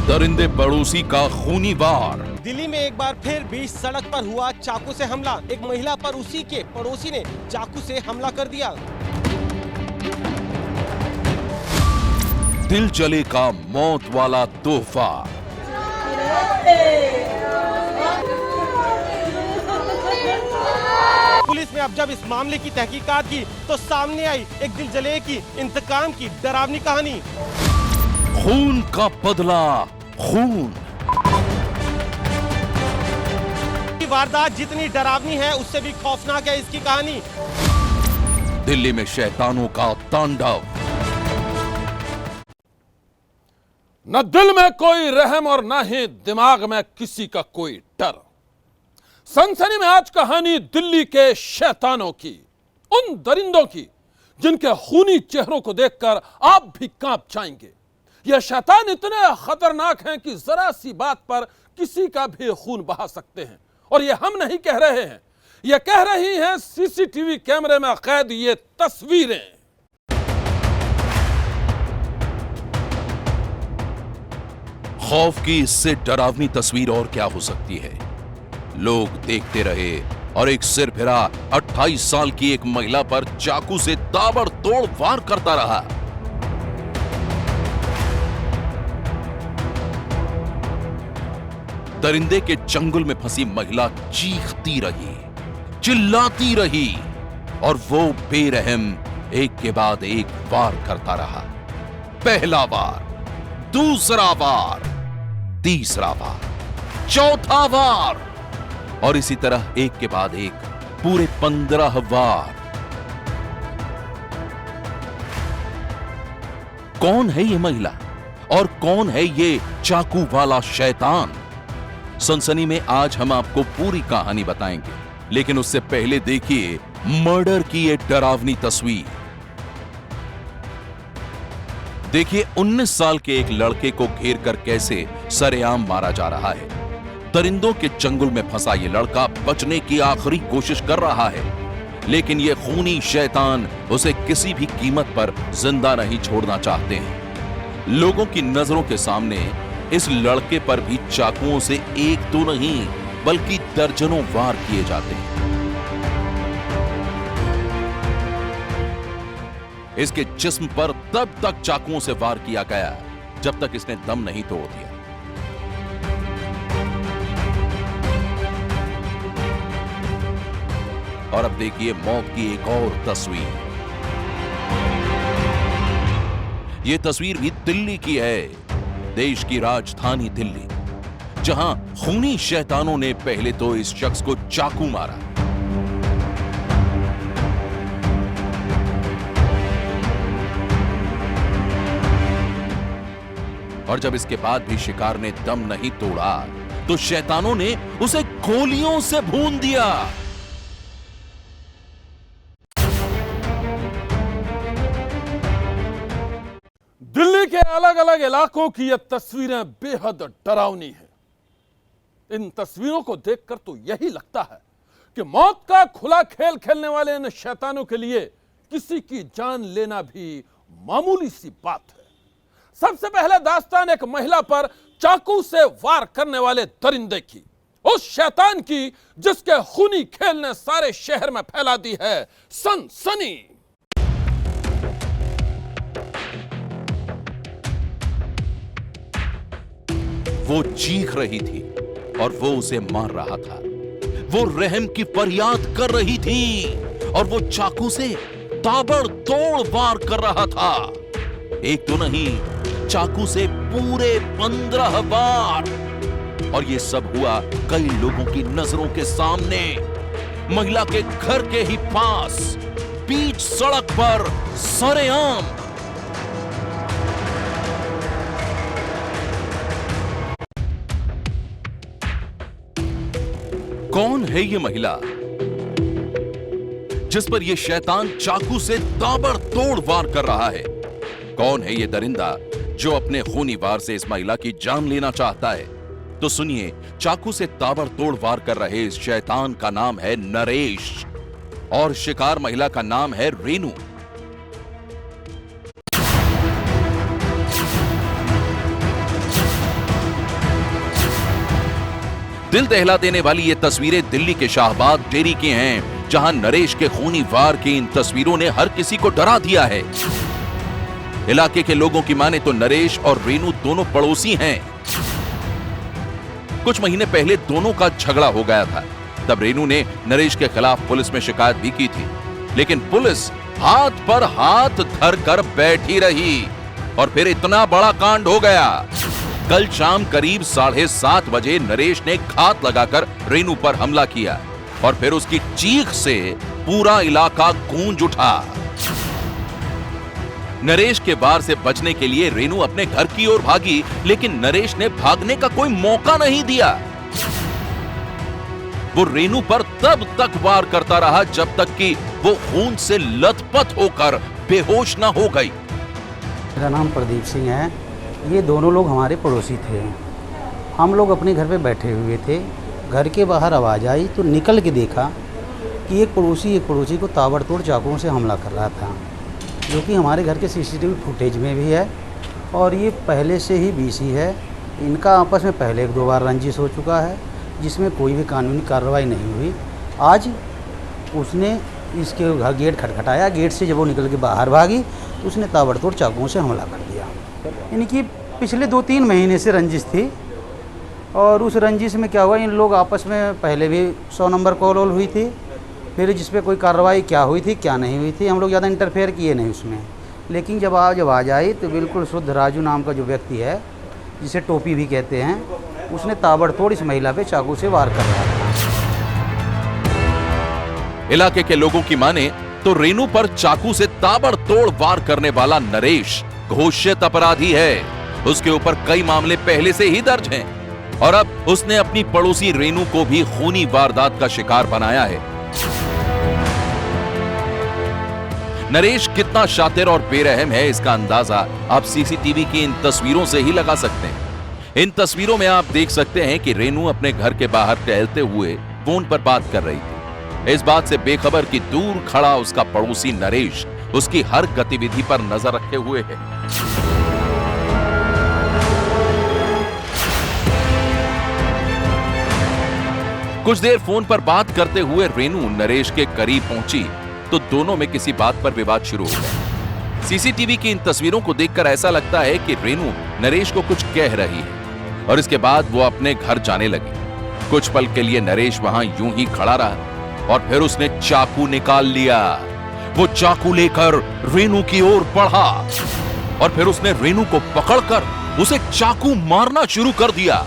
दरिंदे पड़ोसी का खूनी वार। दिल्ली में एक बार फिर बीच सड़क पर हुआ चाकू से हमला। एक महिला पर उसी के पड़ोसी ने चाकू से हमला कर दिया। दिल जले का मौत वाला तोहफा। पुलिस ने अब जब इस मामले की तहकीकात की तो सामने आई एक दिल जले की इंतकाम की डरावनी कहानी। खून का बदला खून। वारदात जितनी डरावनी है उससे भी खौफनाक है इसकी कहानी। दिल्ली में शैतानों का तांडव। न दिल में कोई रहम और न ही दिमाग में किसी का कोई डर। सनसनी में आज कहानी दिल्ली के शैतानों की, उन दरिंदों की जिनके खूनी चेहरों को देखकर आप भी कांप जाएंगे। यह शैतान इतने खतरनाक हैं कि जरा सी बात पर किसी का भी खून बहा सकते हैं। और ये हम नहीं कह रहे हैं, ये कह रही हैं सीसीटीवी कैमरे में कैद ये तस्वीरें। खौफ की इससे डरावनी तस्वीर और क्या हो सकती है। लोग देखते रहे और एक सिरफिरा 28 साल की एक महिला पर चाकू से ताबड़तोड़ वार करता रहा। दरिंदे के चंगुल में फंसी महिला चीखती रही, चिल्लाती रही और वो बेरहम एक के बाद एक वार करता रहा। पहला वार, दूसरा वार, तीसरा वार, चौथा वार और इसी तरह एक के बाद एक पूरे 15 वार। कौन है ये महिला और कौन है ये चाकू वाला शैतान? सनसनी में आज हम आपको पूरी कहानी बताएंगे, लेकिन उससे पहले देखिए मर्डर की ये डरावनी तस्वीर। देखिए 19 साल के एक लड़के को घेर कर कैसे सरेआम मारा जा रहा है। दरिंदों के चंगुल में फंसा ये लड़का बचने की आखिरी कोशिश कर रहा है, लेकिन ये खूनी शैतान उसे किसी भी कीमत पर जिंदा नहीं छोड़ना चाहते हैं। लोगों की नजरों के सामने इस लड़के पर भी चाकुओं से एक तो नहीं बल्कि दर्जनों वार किए जाते हैं। इसके जिस्म पर तब तक चाकुओं से वार किया गया जब तक इसने दम नहीं तोड़ दिया। और अब देखिए मौत की एक और तस्वीर। यह तस्वीर भी दिल्ली की है, देश की राजधानी दिल्ली, जहां खूनी शैतानों ने पहले तो इस शख्स को चाकू मारा, और जब इसके बाद भी शिकार ने दम नहीं तोड़ा तो शैतानों ने उसे गोलियों से भून दिया। दिल्ली के अलग अलग इलाकों की ये तस्वीरें बेहद डरावनी हैं। इन तस्वीरों को देखकर तो यही लगता है कि मौत का खुला खेल खेलने वाले इन शैतानों के लिए किसी की जान लेना भी मामूली सी बात है। सबसे पहले दास्तान एक महिला पर चाकू से वार करने वाले दरिंदे की, उस शैतान की जिसके खूनी खेल ने सारे शहर में फैला दी है सनसनी। वो चीख रही थी और वो उसे मार रहा था। वो रहम की फरियाद कर रही थी और वो चाकू से ताबड़तोड़ वार कर रहा था। एक तो नहीं, चाकू से पूरे 15 वार। और ये सब हुआ कई लोगों की नजरों के सामने, महिला के घर के ही पास, बीच सड़क पर सरेआम। कौन है ये महिला जिस पर यह शैतान चाकू से ताबड़तोड़ वार कर रहा है? कौन है ये दरिंदा जो अपने खूनी वार से इस महिला की जान लेना चाहता है? तो सुनिए, चाकू से ताबड़तोड़ वार कर रहे इस शैतान का नाम है नरेश और शिकार महिला का नाम है रेनू। दिल दहला देने वाली ये तस्वीरें दिल्ली के शाहबाद डेरी की हैं, जहां नरेश के खूनी वार की इन तस्वीरों ने हर किसी को डरा दिया है। इलाके के लोगों की माने तो नरेश और रेनू दोनों पड़ोसी हैं। कुछ महीने पहले दोनों का झगड़ा हो गया था। तब रेनू ने नरेश के खिलाफ पुलिस में शिकायत भी की थी, लेकिन पुलिस हाथ पर हाथ धर कर बैठी रही और फिर इतना बड़ा कांड हो गया। कल शाम करीब 7:30 बजे नरेश ने घात लगाकर रेनू पर हमला किया और फिर उसकी चीख से पूरा इलाका गूंज उठा। नरेश के वार से बचने के लिए रेनू अपने घर की ओर भागी, लेकिन नरेश ने भागने का कोई मौका नहीं दिया। वो रेनू पर तब तक वार करता रहा जब तक कि वो खून से लथपथ होकर बेहोश न हो गई। मेरा नाम प्रदीप सिंह है। ये दोनों लोग हमारे पड़ोसी थे। हम लोग अपने घर पे बैठे हुए थे। घर के बाहर आवाज़ आई तो निकल के देखा कि एक पड़ोसी को ताबड़तोड़ चाकुओं से हमला कर रहा था, जो कि हमारे घर के सीसीटीवी फुटेज में भी है। और ये पहले से ही बीसी है। इनका आपस में पहले 1-2 बार रंजिश हो चुका है, जिसमें कोई भी कानूनी कार्रवाई नहीं हुई। आज उसने इसके घर गेट खटखटाया। गेट से जब वो निकल के बाहर भागी तो उसने ताबड़तोड़ चाकुओं से हमला कर दिया। इनकी पिछले 2-3 महीने से रंजिश थी और उस रंजिश में क्या हुआ, इन लोग आपस में पहले भी 100 नंबर कॉल हुई थी, फिर जिस पे कोई कार्रवाई क्या हुई थी क्या नहीं हुई थी, हम लोग ज़्यादा इंटरफेयर किए नहीं उसमें। लेकिन जब आवाज़ आई तो बिल्कुल शुद्ध राजू नाम का जो व्यक्ति है, जिसे टोपी भी कहते हैं, उसने ताबड़तोड़ इस महिला पे चाकू से वार कर रहा था। इलाके के लोगों की माने तो रेनू पर चाकू से ताबड़तोड़ वार करने वाला नरेश घोषित अपराधी है। उसके ऊपर कई मामले पहले से ही दर्ज हैं और अब उसने अपनी पड़ोसी रेनू को भी खूनी वारदात का शिकार बनाया है। नरेश कितना शातिर और बेरहम है, इसका अंदाजा आप सीसीटीवी की इन तस्वीरों से ही लगा सकते हैं। इन तस्वीरों में आप देख सकते हैं कि रेनू अपने घर के बाहर टहलते हुए फोन पर बात कर रही थी। इस बात से बेखबर कि दूर खड़ा उसका पड़ोसी नरेश उसकी हर गतिविधि पर नजर रखे हुए है। कुछ देर फोन पर बात करते हुए रेनू नरेश के करीब पहुंची तो दोनों में किसी बात पर विवाद शुरू हो गया। सीसीटीवी की इन तस्वीरों को देखकर ऐसा लगता है कि रेनू नरेश को कुछ कह रही है और इसके बाद वो अपने घर जाने लगी। कुछ पल के लिए नरेश वहां यूं ही खड़ा रहा और फिर उसने चाकू निकाल लिया। वो चाकू लेकर रेनू की ओर बढ़ा और फिर उसने रेनू को पकड़कर उसे चाकू मारना शुरू कर दिया।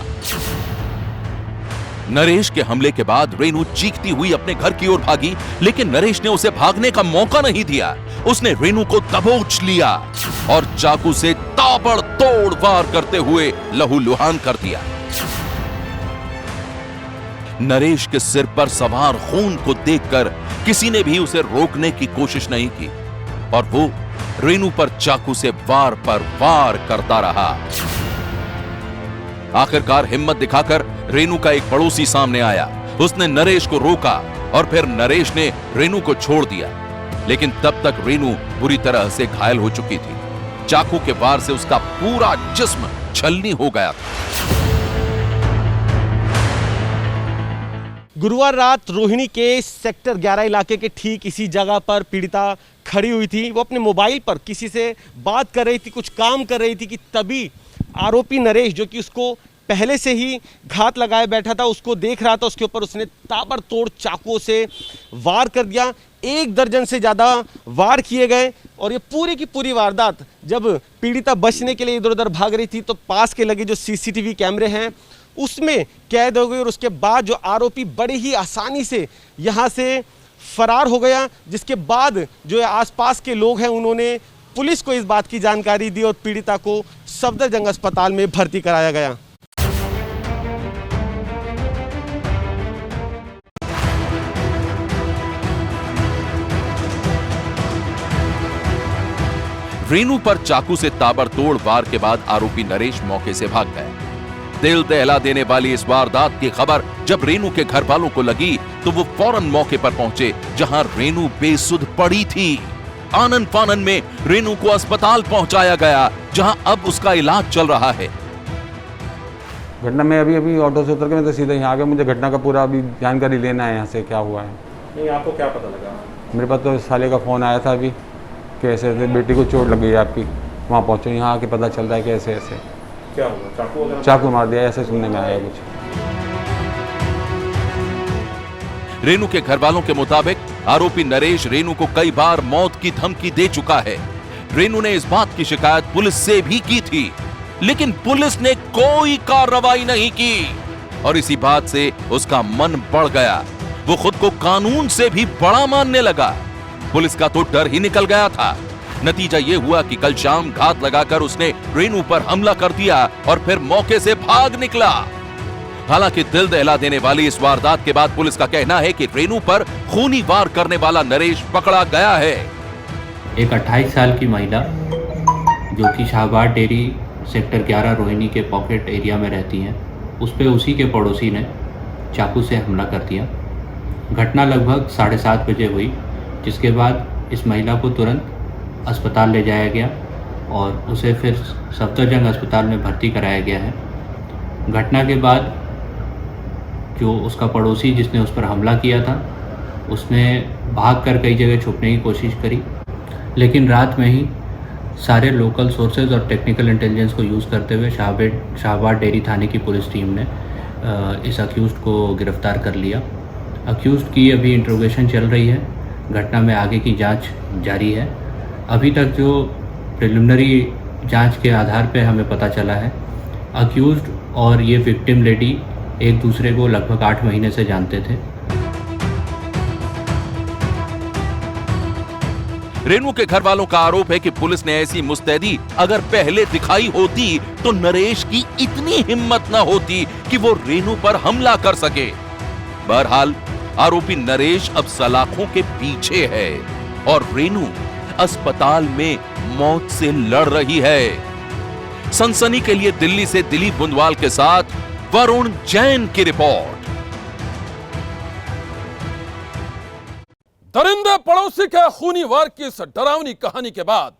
नरेश के हमले के बाद रेनू चीखती हुई अपने घर की ओर भागी, लेकिन नरेश ने उसे भागने का मौका नहीं दिया। उसने रेनू को दबोच लिया और चाकू से ताबड़तोड़ वार करते हुए लहूलुहान कर दिया। नरेश के सिर पर सवार खून को देखकर किसी ने भी उसे रोकने की कोशिश नहीं की और वो रेनू पर चाकू से वार पर वार करता रहा। आखिरकार हिम्मत दिखाकर रेनू का एक पड़ोसी सामने आया। उसने नरेश को रोका और फिर नरेश ने रेनू को छोड़ दिया, लेकिन तब तक रेनू बुरी तरह से घायल हो चुकी थी। चाकू के वार से उसका पूरा जिस्म छलनी हो गया था। गुरुवार रात रोहिणी के सेक्टर 11 इलाके के ठीक इसी जगह पर पीड़िता खड़ी हुई थी। वो अपने मोबाइल पर किसी से बात कर रही थी, कुछ काम कर रही थी कि तभी आरोपी नरेश, जो कि उसको पहले से ही घात लगाए बैठा था, उसको देख रहा था। उसके ऊपर उसने ताबड़तोड़ चाकुओं से वार कर दिया। 1 दर्जन से ज़्यादा वार किए गए और ये पूरी की पूरी वारदात जब पीड़िता बचने के लिए इधर उधर भाग रही थी तो पास के लगे जो सीसीटीवी कैमरे हैं उसमें कैद हो गई और उसके बाद जो आरोपी बड़ी ही आसानी से यहाँ से फरार हो गया, जिसके बाद जो आसपास के लोग हैं उन्होंने पुलिस को इस बात की जानकारी दी और पीड़िता को सफदरजंग अस्पताल में भर्ती कराया गया। रेनू पर चाकू से ताबड़तोड़ वार के बाद आरोपी नरेश मौके से भाग गया। दिल दहला देने वाली इस वारदात की खबर जब रेनू के घर वालों को लगी तो वो फौरन मौके पर पहुंचे जहां रेनू बेसुध पड़ी थी। आनन फानन में रेनू को अस्पताल पहुंचाया गया जहां अब उसका इलाज चल रहा है। घटना में अभी ऑटो से उतर के मैं तो सीधा यहाँ आ गया। मुझे घटना का पूरा अभी जानकारी लेना है यहाँ से क्या हुआ है। नहीं, आपको क्या पता लगा? मेरे पास तो साले का फ़ोन आया था अभी कि ऐसे ऐसे बेटी को चोट लग गई है आपकी। वहाँ पहुँचो, यहाँ आके पता चल रहा है कि ऐसे ऐसे क्या हुआ? चाकू वगैरह? चाकू मार दिया, ऐसे सुनने में आया कुछ। रेनू के घर वालों के मुताबिक आरोपी नरेश रेनू को कई बार मौत की धमकी दे चुका है। रेनू ने इस बात की शिकायत पुलिस से भी की थी, लेकिन पुलिस ने कोई कार्रवाई नहीं की और इसी बात से उसका मन बढ़ गया। वो खुद को कानून से भी बड़ा मानने लगा। पुलिस का तो डर ही निकल गया था। नतीजा ये हुआ कि कल शाम घात लगाकर उसने रेनू पर हमला कर दिया और फिर मौके से भाग निकला। हालांकि दिल दहला देने वाली इस वारदात के बाद पुलिस का कहना है कि रेनू पर खूनी वार करने वाला नरेश पकड़ा गया है। एक 28 साल की महिला जो कि शाहबाद डेयरी सेक्टर 11 रोहिणी के पॉकेट एरिया में रहती हैं, उस पे उसी के पड़ोसी ने चाकू से हमला कर दिया। घटना लगभग 7:30 बजे हुई, जिसके बाद इस महिला को तुरंत अस्पताल ले जाया गया और उसे फिर सफदरजंग अस्पताल में भर्ती कराया गया है। घटना के बाद जो उसका पड़ोसी जिसने उस पर हमला किया था, उसने भागकर कई जगह छुपने की कोशिश करी, लेकिन रात में ही सारे लोकल सोर्सेज और टेक्निकल इंटेलिजेंस को यूज़ करते हुए शाहबाद डेयरी थाने की पुलिस टीम ने इस अक्यूज़्ड को गिरफ्तार कर लिया। अक्यूज़्ड की अभी इंट्रोगेशन चल रही है। घटना में आगे की जांच जारी है। अभी तक जो प्रिलिमिनरी जांच के आधार पर हमें पता चला है, अक्यूज़्ड और ये विक्टिम लेडी एक दूसरे को लगभग 8 महीने से जानते थे। रेनू के घर वालों का आरोप है कि पुलिस ने ऐसी मुस्तैदी अगर पहले दिखाई होती तो नरेश की इतनी हिम्मत न होती कि वो रेनू पर हमला कर सके। बहरहाल आरोपी नरेश अब सलाखों के पीछे है और रेनू अस्पताल में मौत से लड़ रही है। सनसनी के लिए दिल्ली से दिलीप बुंदवाल के साथ वरुण जैन की रिपोर्ट। दरिंदे पड़ोसी के खूनी वार की इस डरावनी कहानी के बाद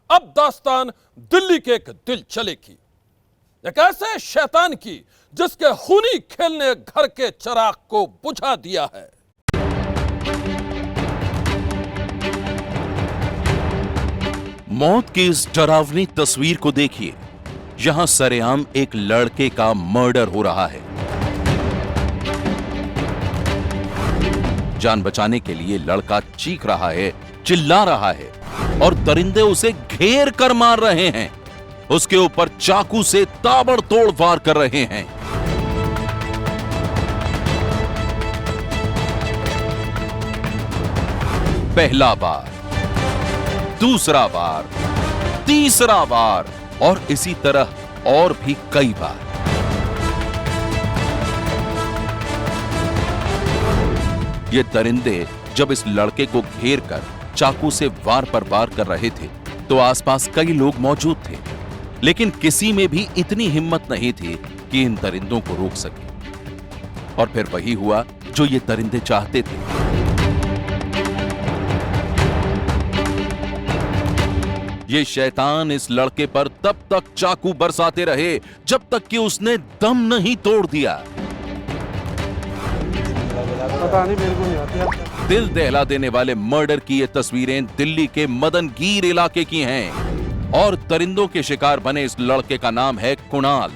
अब दास्तान दिल्ली के एक दिल चले की, एक ऐसे शैतान की जिसके खूनी खेल ने घर के चिराग को बुझा दिया है। मौत की इस डरावनी तस्वीर को देखिए। यहां सरेआम एक लड़के का मर्डर हो रहा है। जान बचाने के लिए लड़का चीख रहा है, चिल्ला रहा है और दरिंदे उसे घेर कर मार रहे हैं। उसके ऊपर चाकू से ताबड़तोड़ वार कर रहे हैं। पहला बार, दूसरा बार, तीसरा बार और इसी तरह और भी कई बार। ये दरिंदे जब इस लड़के को घेर कर चाकू से वार पर वार कर रहे थे तो आसपास कई लोग मौजूद थे, लेकिन किसी में भी इतनी हिम्मत नहीं थी कि इन दरिंदों को रोक सके। और फिर वही हुआ जो ये दरिंदे चाहते थे। ये शैतान इस लड़के पर तब तक चाकू बरसाते रहे जब तक कि उसने दम नहीं तोड़ दिया। पता नहीं, मेरे को नहीं आती। दिल दहला देने वाले मर्डर की ये तस्वीरें दिल्ली के मदनगीर इलाके की हैं और दरिंदों के शिकार बने इस लड़के का नाम है कुणाल।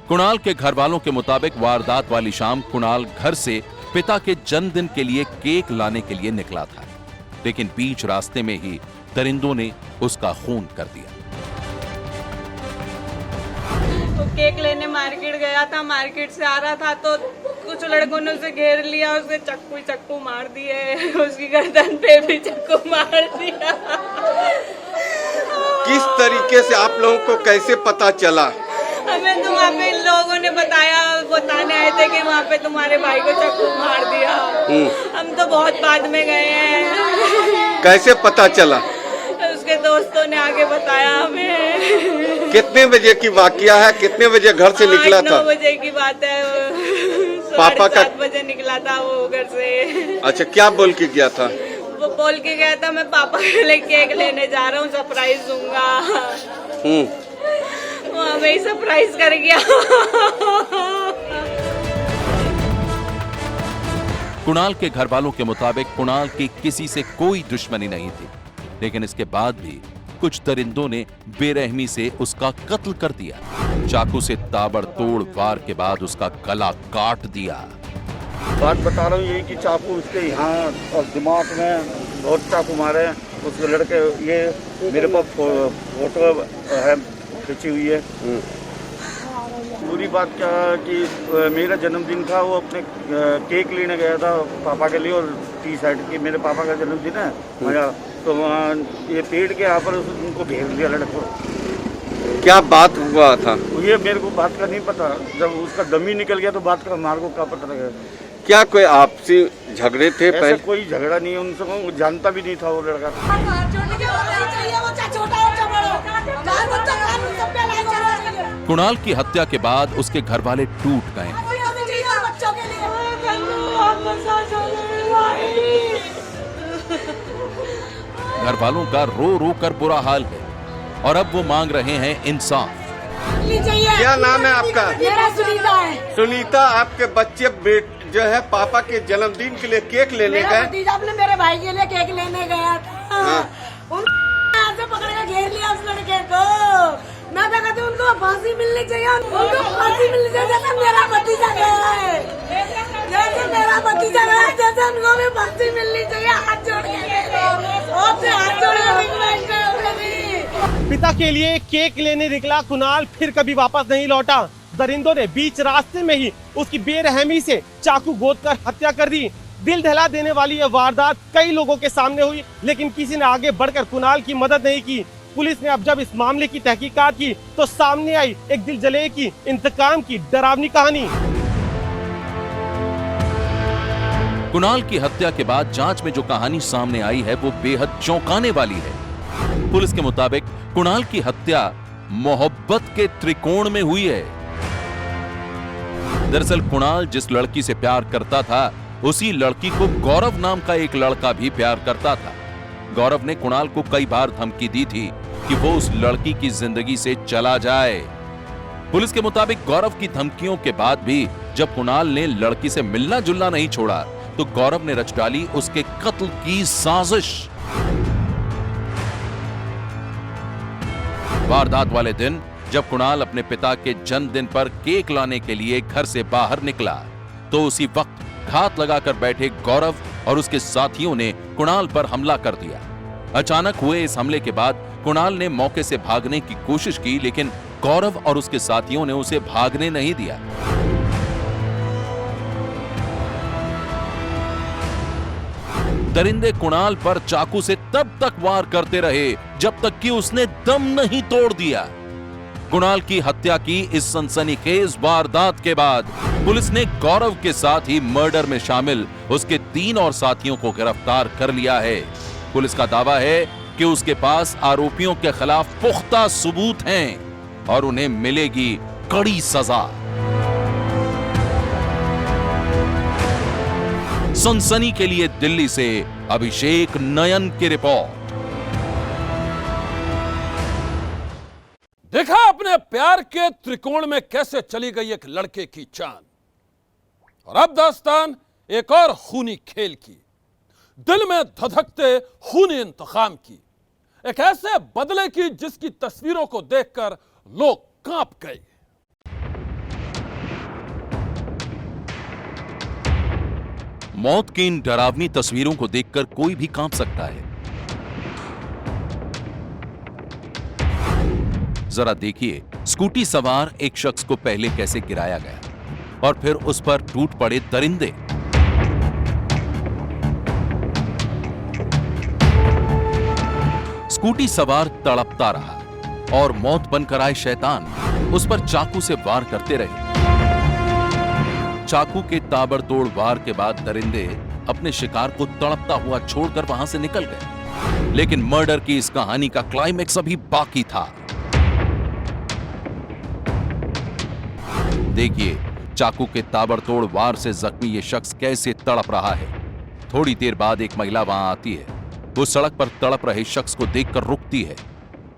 कुणाल के घर वालों के मुताबिक वारदात वाली शाम कुणाल घर से पिता के जन्मदिन के लिए केक लाने के लिए निकला था, लेकिन बीच रास्ते में ही दरिंदों ने उसका खून कर दिया। तो केक लेने मार्केट गया था, मार्केट से आ रहा था तो कुछ लड़कों ने उसे घेर लिया, उसे चक्कू मार दिए, उसकी गर्दन पे भी चक्कू मार दिया। किस तरीके से आप लोगों को कैसे पता चला? हमें तो वहाँ पे लोगों ने बताने आए थे कि वहाँ पे तुम्हारे भाई को चक्कू मार दिया। हम तो बहुत बाद में गए हैं। कैसे पता चला? उसके दोस्तों ने आगे बताया हमें। कितने बजे की वाकया है? कितने बजे घर से निकला था? 9 बजे की बात है। पापा का 7:30 बजे निकला था वो घर से। अच्छा, क्या बोल के गया था? वो बोल के गया था मैं पापा के लिए केक लेने जा रहा हूँ, सरप्राइज दूंगा। हमें ही सरप्राइज कर गया। कुणाल के घर वालों के मुताबिक कुणाल की किसी से कोई दुश्मनी नहीं थी, लेकिन इसके बाद भी कुछ दरिंदों ने बेरहमी से उसका कत्ल कर दिया। चाकू से ताबड़तोड़ वार के बाद उसका गला काट दिया। बात बता रहा हूँ यही कि चाकू उसके यहाँ और दिमाग में बहुत चाकू मारे। उस लड़के, ये मेरे पास फोटो है खींची हुई है। पूरी बात क्या कि मेरा जन्मदिन था, वो अपने केक लेने गया था पापा के लिए और टी शर्ट की, मेरे पापा का जन्मदिन है मेरा, तो वहाँ ये पेड़ के यहाँ पर उनको घेर लिया लड़को। क्या बात हुआ था? ये मेरे को बात का नहीं पता, जब उसका दम ही निकल गया तो बात का हमारे को क्या पता लगा। क्या कोई आपसी झगड़े थे पहले? कोई झगड़ा नहीं है उनसे, वो जानता भी नहीं था वो लड़का। कुणाल की हत्या के बाद उसके घर वाले टूट गए। घर वालों का रो रो कर बुरा हाल है और अब वो मांग रहे हैं इंसाफ। क्या नाम है आपका? मेरा सुनीता है। सुनीता, आपके बच्चे जो है पापा के जन्मदिन के लिए केक लेने गए। भतीजा अपने मेरे भाई के लिए केक लेने गया था। उनको पकड़ के घेर लिया उस लड़के को। मैं तो कहती हूँ उनको फांसी मिलनी चाहिए, उनको फांसी मिलनी चाहिए जैसे मेरा भतीजा गया है, जैसे मेरा भतीजा गया जैसे उनको भी फांसी मिलनी चाहिए। हाथ जोड़ के हाथ जोड़ के। पिता के लिए केक लेने निकला कुणाल, फिर कभी वापस नहीं लौटा। दरिंदों ने बीच रास्ते में ही उसकी बेरहमी से चाकू गोद कर हत्या कर दी। दिल दहला देने वाली यह वारदात कई लोगों के सामने हुई, लेकिन किसी ने आगे बढ़कर कुणाल की मदद नहीं की। पुलिस ने अब जब इस मामले की तहकीकात की तो सामने आई एक दिल जले की इंतकाम की डरावनी कहानी। कुणाल की हत्या के बाद जांच में जो कहानी सामने आई है वो बेहद चौंकाने वाली है। पुलिस के मुताबिक कुणाल की हत्या मोहब्बत के त्रिकोण में हुई है। दरअसल कुणाल जिस लड़की से प्यार करता था उसी लड़की को गौरव नाम का एक लड़का भी प्यार करता था। गौरव ने कुणाल को कई बार धमकी दी थी कि वो उस लड़की की जिंदगी से चला जाए। पुलिस के मुताबिक गौरव की धमकियों के बाद भी जब कुणाल ने लड़की से मिलना जुलना नहीं छोड़ा तो गौरव ने रच डाली उसके कत्ल की साजिश। वारदात वाले दिन जब कुणाल अपने पिता के जन्मदिन पर केक लाने के लिए घर से बाहर निकला तो उसी वक्त घात लगाकर बैठे गौरव और उसके साथियों ने कुणाल पर हमला कर दिया। अचानक हुए इस हमले के बाद कुणाल ने मौके से भागने की कोशिश की, लेकिन गौरव और उसके साथियों ने उसे भागने नहीं दिया। दरिंदे कुणाल पर चाकू से तब तक वार करते रहे जब तक कि उसने दम नहीं तोड़ दिया। कुणाल की हत्या की इस सनसनीखेज वारदात के बाद पुलिस ने गौरव के साथ ही मर्डर में शामिल उसके 3 और साथियों को गिरफ्तार कर लिया है। पुलिस का दावा है कि उसके पास आरोपियों के खिलाफ पुख्ता सबूत हैं और उन्हें मिलेगी कड़ी सजा। सनसनी के लिए दिल्ली से अभिषेक नयन की रिपोर्ट। देखा अपने प्यार के त्रिकोण में कैसे चली गई एक लड़के की जान, और अब दास्तान एक और खूनी खेल की, दिल में धधकते खूनी इंतकाम की, एक ऐसे बदले की जिसकी तस्वीरों को देखकर लोग कांप गए। मौत की इन डरावनी तस्वीरों को देखकर कोई भी कांप सकता है। जरा देखिए स्कूटी सवार एक शख्स को पहले कैसे गिराया गया और फिर उस पर टूट पड़े दरिंदे। स्कूटी सवार तड़पता रहा और मौत बनकर आए शैतान उस पर चाकू से वार करते रहे। चाकू के ताबड़तोड़ वार के बाद दरिंदे अपने शिकार को तड़पता हुआ छोड़कर वहां से निकल गए, लेकिन मर्डर की इस कहानी का क्लाइमेक्स अभी बाकी था। देखिए चाकू के ताबड़तोड़ वार से जख्मी ये शख्स कैसे तड़प रहा है। थोड़ी देर बाद एक महिला वहां आती है। वो सड़क पर तड़प रहे शख्स को देखकर रुकती है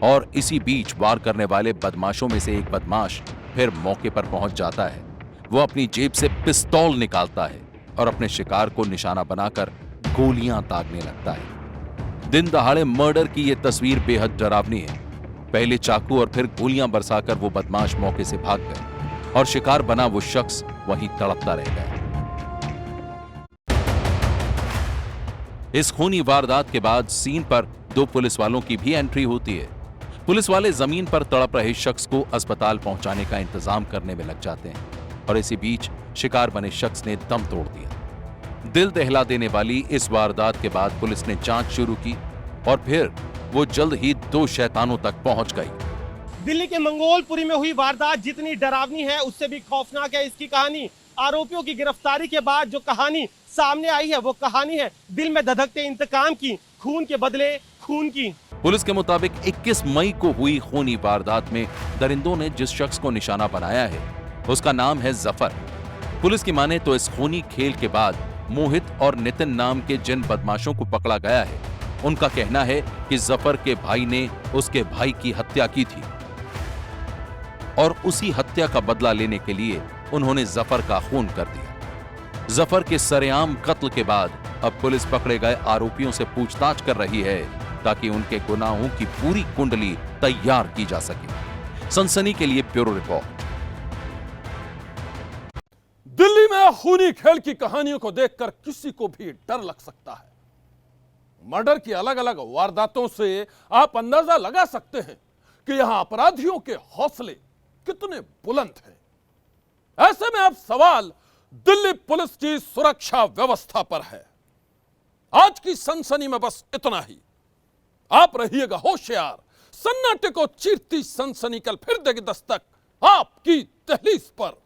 और इसी बीच वार करने वाले बदमाशों में से एक बदमाश फिर मौके पर पहुंच जाता है। वो अपनी जेब से पिस्तौल निकालता है और अपने शिकार को निशाना बनाकर गोलियां दागने लगता है। दिन दहाड़े मर्डर की यह तस्वीर बेहद डरावनी है। पहले चाकू और फिर गोलियां बरसाकर वो बदमाश मौके से भाग गए और शिकार बना वो शख्स वहीं तड़पता रह गया। इस खूनी वारदात के बाद सीन पर 2 पुलिस वालों की भी एंट्री होती है। पुलिस वाले जमीन पर तड़प रहे शख्स को अस्पताल पहुंचाने का इंतजाम करने में लग जाते हैं और इसी बीच शिकार बने शख्स ने दम तोड़ दिया। दिल दहला देने वाली इस वारदात के बाद पुलिस ने जांच शुरू की और फिर वो जल्द ही 2 शैतानों तक पहुंच गई। दिल्ली के मंगोलपुरी में हुई वारदात जितनी डरावनी है उससे भी खौफनाक है इसकी कहानी। आरोपियों की गिरफ्तारी के बाद जो कहानी सामने आई है वो कहानी है दिल में धधकते इंतकाम की, खून के बदले खून की। पुलिस के मुताबिक 21 मई को हुई खूनी वारदात में दरिंदों ने जिस शख्स को निशाना बनाया है उसका नाम है जफर। पुलिस की माने तो इस खूनी खेल के बाद मोहित और नितिन नाम के जिन बदमाशों को पकड़ा गया है उनका कहना है कि जफर के भाई ने उसके भाई की हत्या की थी और उसी हत्या का बदला लेने के लिए उन्होंने जफर का खून कर दिया। जफर के सरेआम कत्ल के बाद अब पुलिस पकड़े गए आरोपियों से पूछताछ कर रही है ताकि उनके गुनाहों की पूरी कुंडली तैयार की जा सके। सनसनी के लिए ब्यूरो रिपोर्ट। दिल्ली में खूनी खेल की कहानियों को देखकर किसी को भी डर लग सकता है। मर्डर की अलग अलग वारदातों से आप अंदाजा लगा सकते हैं कि यहां अपराधियों के हौसले कितने बुलंद हैं। ऐसे में अब सवाल दिल्ली पुलिस की सुरक्षा व्यवस्था पर है। आज की सनसनी में बस इतना ही। आप रहिएगा होशियार। सन्नाटे को चीरती सनसनी कल फिर देगी दस्तक आपकी दहलीज पर।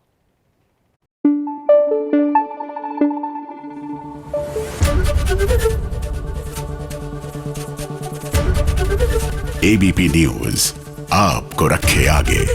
एबीपी न्यूज आपको रखे आगे।